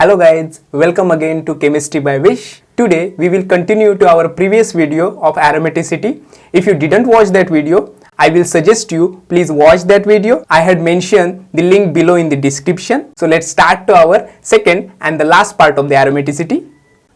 Hello guys, welcome again to Chemistry by Vish. Today we will continue to our previous video of aromaticity. If you didn't watch that video, I will suggest you please watch that video. I had mentioned the link below in the description. So let's start to our second and the last part of the aromaticity.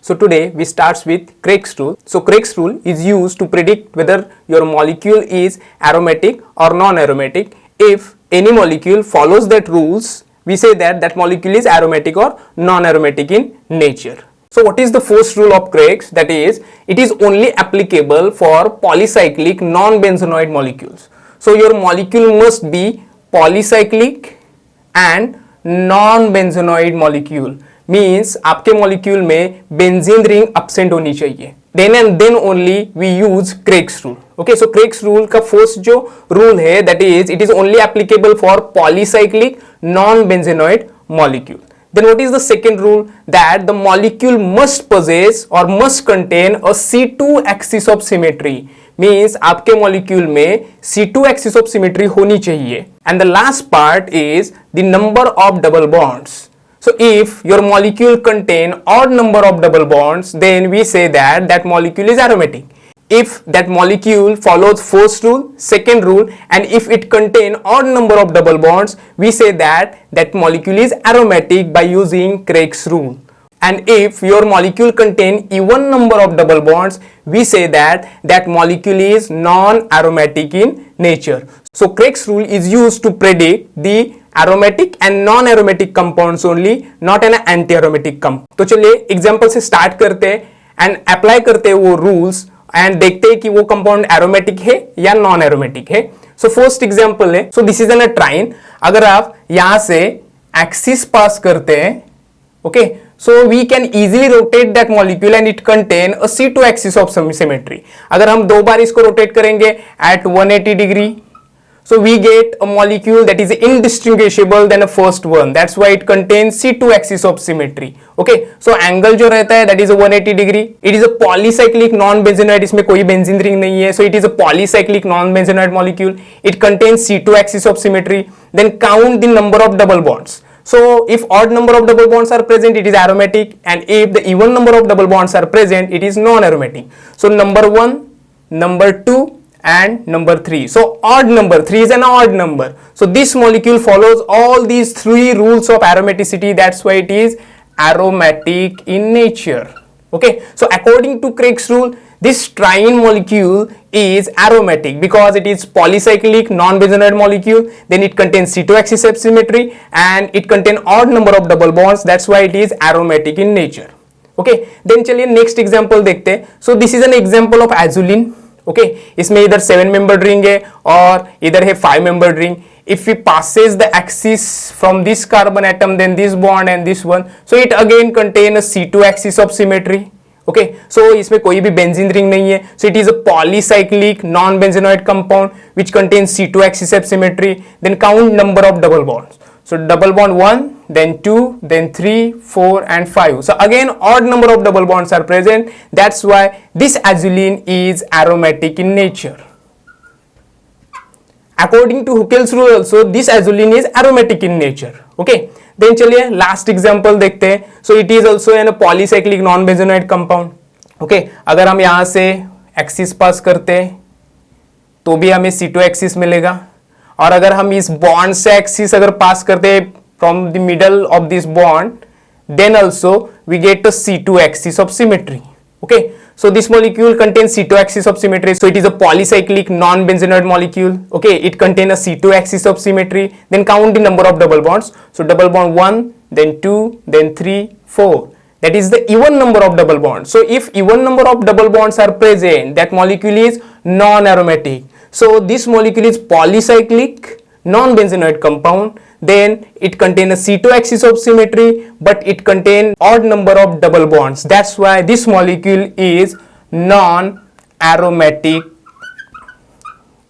So today we start with Craig's rule. So Craig's rule is used to predict whether your molecule is aromatic or non-aromatic. If any molecule follows that rules, we say that that molecule is aromatic or non-aromatic in nature. So what is the first rule of Craig's? That is, it is only applicable for polycyclic non-benzenoid molecules. So your molecule must be polycyclic and non-benzenoid molecule. Means आपके molecule में benzene ring absent होनी चाहिए. Then and then only we use Craig's rule. Okay, so Craig's rule का first जो rule है, that is, it is only applicable for polycyclic non-benzenoid molecule. Then what is the second rule? That the molecule must possess or must contain a C2 axis of symmetry. Means आपके molecule में C2 axis of symmetry होनी चाहिए. And the last part is the number of double bonds. So if your molecule contain odd number of double bonds, then we say that that molecule is aromatic. If that molecule follows first rule, second rule, and if it contain odd number of double bonds, we say that that molecule is aromatic by using Craig's rule. And if your molecule contain even number of double bonds, we say that that molecule is non-aromatic in nature. So Craig's rule is used to predict the aromatic and non-aromatic compounds only, not an anti-aromatic compound. तो चलिए example से start करते हैं and apply करते हैं वो rules and देखते हैं कि वो कंपाउंड एरोमेटिक है या नॉन एरोमेटिक है. सो फर्स्ट एग्जांपल है, सो दिस इज एन ट्राइन. अगर आप यहां से एक्सिस पास करते हैं, okay, so we can easily rotate that molecule and it contain a C2 axis of symmetry. अगर हम दो बार इसको रोटेट करेंगे at 180 degree, so we get a molecule that is indistinguishable than a first one. That's why it contains C2 axis of symmetry. Okay, so angle जो रहता है that is a 180 degree. It is a polycyclic non-benzenoid. इसमें कोई benzene ring नहीं है. So it is a polycyclic non-benzenoid molecule. It contains C2 axis of symmetry. Then count the number of double bonds. So if odd number of double bonds are present, it is aromatic, and if the even number of double bonds are present, it is non-aromatic. So number 1, number 2 and number 3. So odd number 3 is an odd number. So this molecule follows all these three rules of aromaticity. That's why it is aromatic in nature. Okay, so according to Craig's rule, this triene molecule is aromatic because it is polycyclic non-benzenoid molecule. Then it contains C2 axis of symmetry and it contains odd number of double bonds. That's why it is aromatic in nature. Okay, then चलिए next example देखते हैं. So this is an example of azulene. Okay, इसमें इधर 7 membered ring है और इधर है 5 membered ring. If we passes the axis from this carbon atom, then this bond and this one, so it again contain a C2 axis of symmetry. Okay, so इसमें कोई भी benzene ring नहीं है. So it is a polycyclic non-benzenoid compound which contains C2 axis of symmetry. Then count number of double bonds. So double bond 1, then 2, then 3, 4 and 5. So again odd number of double bonds are present. That's why this azulene is aromatic in nature. According to Huckel's rule also, this azulene is aromatic in nature. Okay, then चलिए last example देखते हैं. So it is also a polycyclic non-benzenoid compound. Okay, अगर हम यहाँ से axis pass करते हैं तो भी हमें C2 एक्सिस मिलेगा, और अगर हम इस बॉन्ड से एक्सिस अगर पास करते हैं from the middle of this bond, then also we get a C2 axis of symmetry. Okay, so this molecule contains C2 axis of symmetry, so it is a polycyclic non-benzenoid molecule. Okay, it contains a C2 axis of symmetry. Then count the number of double bonds. So double bond 1, then 2, then 3, 4. That is the even number of double bonds. So if even number of double bonds are present, that molecule is non-aromatic. So this molecule is polycyclic non-benzenoid compound. Then it contains a C2 axis of symmetry, but it contains odd number of double bonds. That's why this molecule is non-aromatic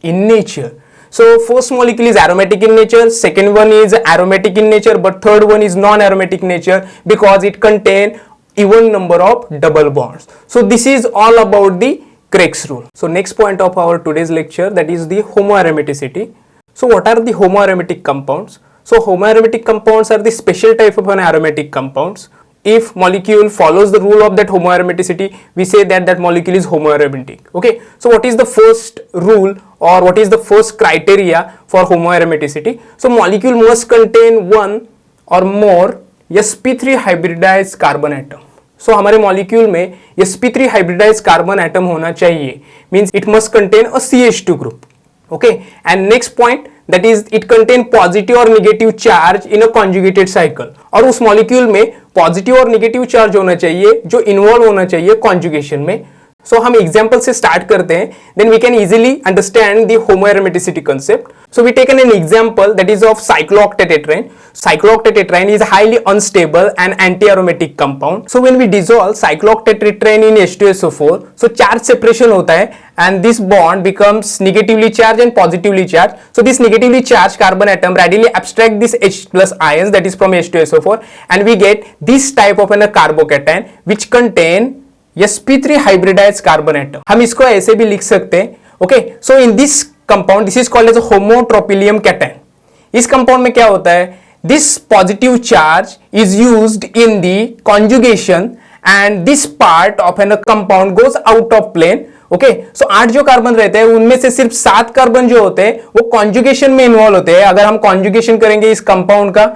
in nature. So first molecule is aromatic in nature, second one is aromatic in nature, but third one is non-aromatic nature because it contains even number of double bonds. So this is all about the Craig's rule. So next point of our today's lecture, that is the homoaromaticity. So what are the homoaromatic compounds? So homoaromatic compounds are the special type of an aromatic compounds. if molecule follows the rule of that homoaromaticity, we say that that molecule is homoaromatic. Okay, so what is the first rule or what is the first criteria for homoaromaticity? So molecule must contain one or more sp3 hybridized carbon atom. So हमारे molecule में sp3 hybridized carbon atom होना चाहिए, means it must contain a CH2 group. Okay, and next point, that is it contain positive or negative charge in a conjugated cycle. और उस molecule में positive और negative charge होना चाहिए जो involve होना चाहिए कॉन्जुगेशन में. So हम एग्जाम्पल से स्टार्ट करते हैं, then we can easily understand the homoaromaticity concept. So we taken an example that is of cyclooctatetraene. Cyclooctatetraene is highly unstable and anti-aromatic compound. So when we dissolve cyclooctatetraene in H2SO4, so charge separation होता है and this bond becomes negatively charged and positively charged. So this negatively charged carbon atom readily abstract this H plus ions, that is from H2SO4, and we get this type of a carbocation which contain sp3 hybridized carbon atom. हम इसको ऐसे भी लिख सकते हैं. Okay, so in this compound this is called as homotropylium cation. इस compound में क्या होता है, this positive charge is used in the conjugation and this part of an compound goes out of plane. Okay, so 8 जो carbon रहते हैं उनमें से सिर्फ 7 कार्बन जो होते हैं वो कॉन्जुगेशन में इन्वॉल्व होते हैं. अगर हम कॉन्जुगेशन करेंगे इस कंपाउंड का,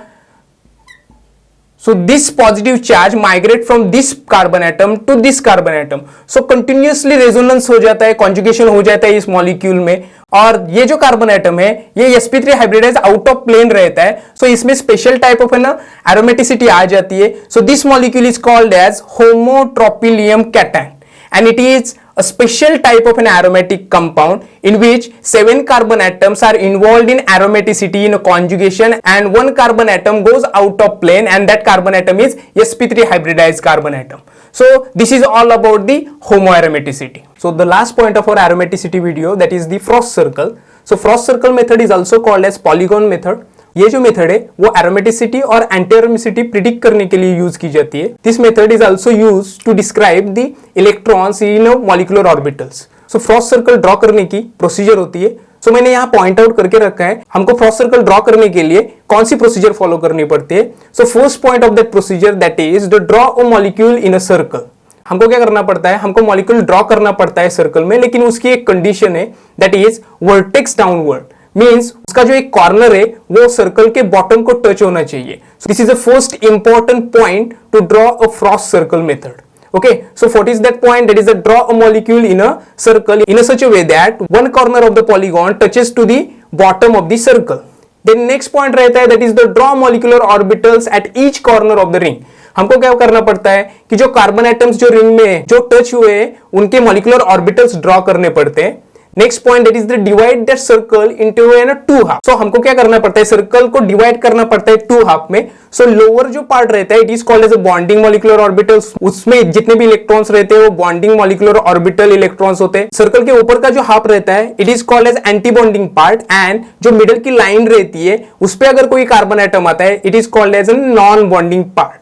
so this positive charge migrate from this carbon atom to this carbon atom. So continuously resonance हो जाता है, conjugation हो जाता है इस मॉलिक्यूल में. और ये जो कार्बन एटम है ये sp3 hybridise out of plane रहता है. सो इसमें स्पेशल टाइप ऑफ है ना एरोमेटिसिटी आ जाती है. So this molecule is called as homotropylium cation and it is a special type of an aromatic compound in which 7 carbon atoms are involved in aromaticity in a conjugation and 1 carbon atom goes out of plane and that carbon atom is sp3 hybridized carbon atom. So this is all about the homoaromaticity. So the last point of our aromaticity video, that is the frost circle. So frost circle method is also called as polygon method. ये जो method है वो aromaticity और anti aromaticity predict करने के लिए use की जाती है. This method is also used to describe the electrons in molecular orbitals. So Frost circle draw करने की प्रोसीजर होती है. सो मैंने यहाँ पॉइंट आउट करके रखा है हमको फ्रॉस्ट सर्कल ड्रॉ करने के लिए कौन सी प्रोसीजर फॉलो करनी पड़ती है. So first point of that procedure that is the draw a molecule in a circle. हमको क्या करना पड़ता है, हमको मॉलिक्यूल ड्रॉ करना पड़ता है सर्कल में, लेकिन उसकी एक कंडीशन है that is vertex downward. Means उसका जो एक कॉर्नर है वो सर्कल के बॉटम को टच होना चाहिए. This is the first important point two draw a Frost circle method. Okay, so what is that point? That is a draw a molecule in a circle in a such a way that one corner of the polygon touches to the bottom of the circle. Then next point रहता है that is the draw molecular orbitals at each corner of the ring. हमको क्या करना पड़ता है कि जो carbon atoms जो रिंग में जो टच हुए उनके मोलिकुलर ऑर्बिटल्स ड्रॉ करने पड़ते हैं. Next point that is the divide that circle into an two half. सो हमको क्या करना पड़ता है, सर्कल को डिवाइड करना पड़ता है टू हाफ में. सो लोअर जो पार्ट रहता है it is called as a bonding molecular orbitals. उसमें जितने भी इलेक्ट्रॉन्स रहते हैं वो बॉन्डिंग मॉलिक्यूलर ऑर्बिटल इलेक्ट्रॉन्स होते हैं. सर्कल के ऊपर का जो हाफ रहता है it is called as anti bonding part. And जो मिडल की लाइन रहती है उस पर अगर कोई कार्बन एटम आता है it is called as a non bonding part.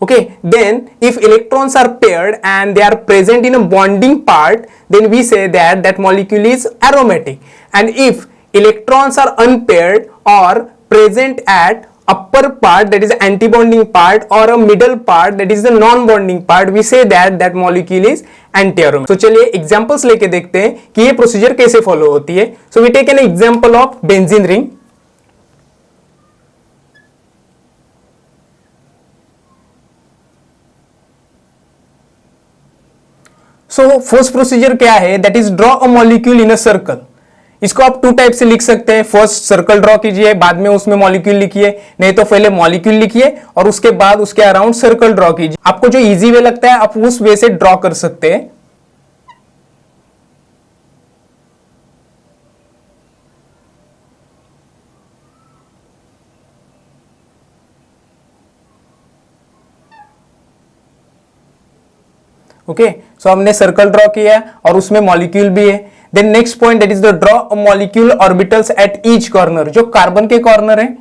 Okay, then if electrons are paired and they are present in a bonding part, then we say that that molecule is aromatic. And if electrons are unpaired or present at upper part, that is anti-bonding part, or a middle part, that is the non-bonding part, we say that that molecule is anti-aromatic. So चलिए examples लेके देखते हैं कि ये procedure कैसे follow होती है. So we take an example of benzene ring. So first procedure क्या है, that is draw a molecule in a circle. इसको आप टू टाइप से लिख सकते हैं. फर्स्ट सर्कल ड्रॉ कीजिए, बाद में उसमें मॉलिक्यूल लिखिए, नहीं तो पहले मॉलिक्यूल लिखिए और उसके बाद उसके अराउंड सर्कल ड्रॉ कीजिए. आपको जो इजी वे लगता है आप उस वे से ड्रॉ कर सकते हैं. ओके, सो हमने सर्कल ड्रॉ किया और उसमें मॉलिक्यूल भी है. Then next point that is the draw a molecule orbitals at each corner. जो कार्बन के कॉर्नर है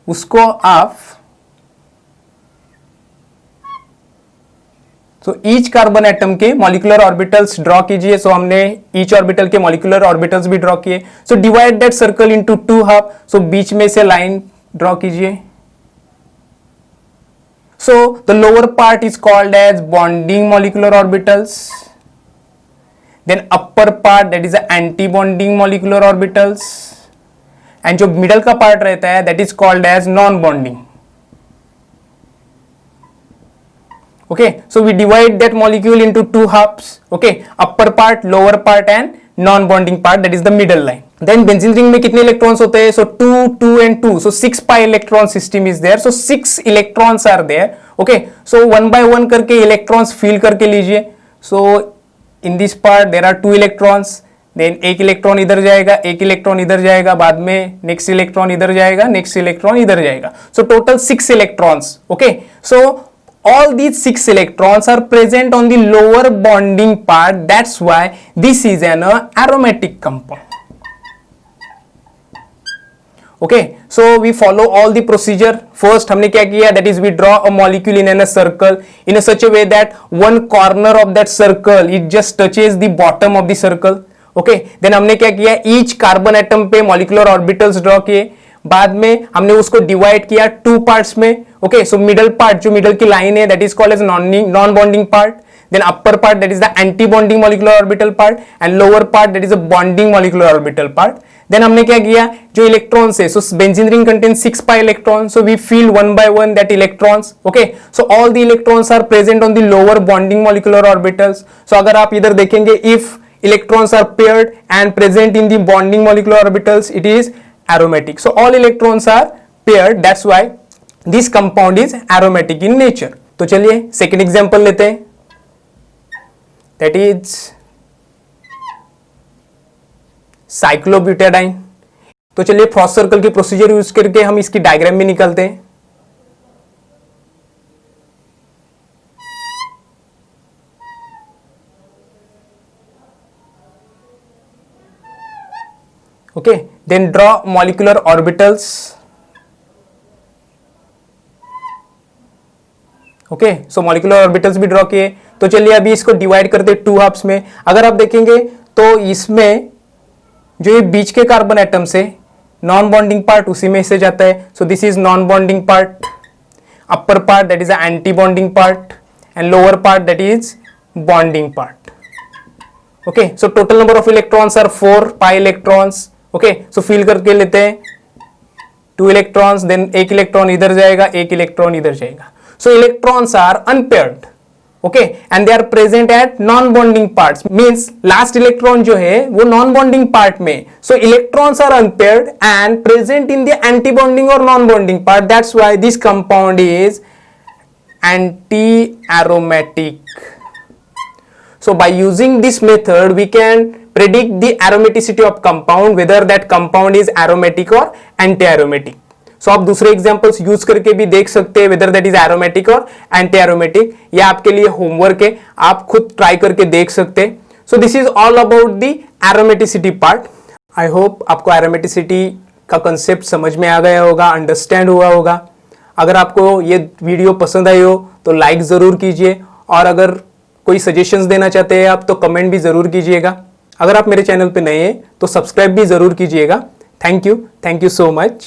उसको आप ईच कार्बन एटम के मॉलिक्यूलर ऑर्बिटल्स ड्रॉ कीजिए. सो हमने ईच ऑर्बिटल के मॉलिक्यूलर ऑर्बिटल्स भी ड्रॉ किए. So divide that circle into two half. So बीच में से लाइन ड्रॉ कीजिए. So the lower part is called as bonding molecular orbitals. Then upper part that is the anti-bonding molecular orbitals. And जो middle का part रहता है that is called as non-bonding. Okay, so we divide that molecule into two halves. Okay, upper part, lower part and non-bonding part, that is the middle line. Then benzene ring में कितने electrons होते हैं? So 2, 2 and 2. So 6 pi electron system is there. So 6 electrons are there. Okay, so one by one करके electrons fill करके लीजिए. So in this part there are 2 electrons. Then एक electron इधर जाएगा, एक इलेक्ट्रॉन इधर जाएगा, बाद में नेक्स्ट इलेक्ट्रॉन इधर जाएगा, नेक्स्ट इलेक्ट्रॉन इधर जाएगा. So total 6 electrons. Okay, so all these 6 electrons are present on the lower bonding part. That's why this is an aromatic compound. Okay, so we follow all the procedure. First हमने क्या किया? That is we draw a molecule in a circle in a such a way that one corner of that circle it just touches the bottom of the circle. Okay, then हमने क्या किया? Each carbon atom पे molecular orbitals draw किए. बाद में हमने उसको divide किया 2 पार्ट्स में. ओके, सो मिडल पार्ट जो मिडल की लाइन है that is called as non bonding part. Then upper part that is the anti bonding molecular orbital part and lower part that is a bonding molecular orbital part. Then हमने क्या किया? जो electrons है, so benzene ring contains 6 pi electrons, so we fill one by one that electrons. Okay, so all the electrons are present on the lower bonding molecular orbitals. So अगर आप इधर देखेंगे, if electrons are paired and present in the bonding molecular orbitals, it is aromatic. So all electrons are paired, that's why this compound is aromatic in nature. तो चलिए second example लेते हैं, that is cyclobutadiene. तो चलिए Frost circle की procedure use करके हम इसकी डायग्राम में निकालते हैं. Okay, then draw molecular orbitals. Okay, so molecular orbitals भी ड्रॉ किए. तो चलिए अभी इसको डिवाइड करते 2 हाफ्स में. अगर आप देखेंगे तो इसमें जो ये बीच के कार्बन एटम से नॉन बॉन्डिंग पार्ट उसी में से जाता है. So this is non bonding part. Upper part that is a anti bonding part and lower part that is bonding part. Okay, so total number of electrons are 4 pi electrons. Okay, so fill करके लेते हैं 2 electrons, then एक electron इधर जाएगा, एक electron इधर जाएगा. So electrons are unpaired. Okay, and they are present at non bonding parts, means last electron जो है वो नॉन बॉन्डिंग पार्ट में. So electrons are unpaired and present in the anti bonding और non bonding part. That's why this compound is anti aromatic. So by using this method we can predict the aromaticity of compound, whether that compound is aromatic or anti-aromatic. So आप दूसरे examples use करके भी देख सकते हैं whether that is aromatic or anti-aromatic. ये आपके लिए homework है, आप खुद try करके देख सकते हैं. So this is all about the aromaticity part. I hope आपको aromaticity का concept समझ में आ गया होगा, understand हुआ होगा. अगर आपको ये वीडियो पसंद आई हो तो like ज़रूर कीजिए, और अगर कोई सजेशंस देना चाहते हैं आप तो कमेंट भी ज़रूर कीजिएगा. अगर आप मेरे चैनल पे नए हैं तो सब्सक्राइब भी ज़रूर कीजिएगा. Thank you so much.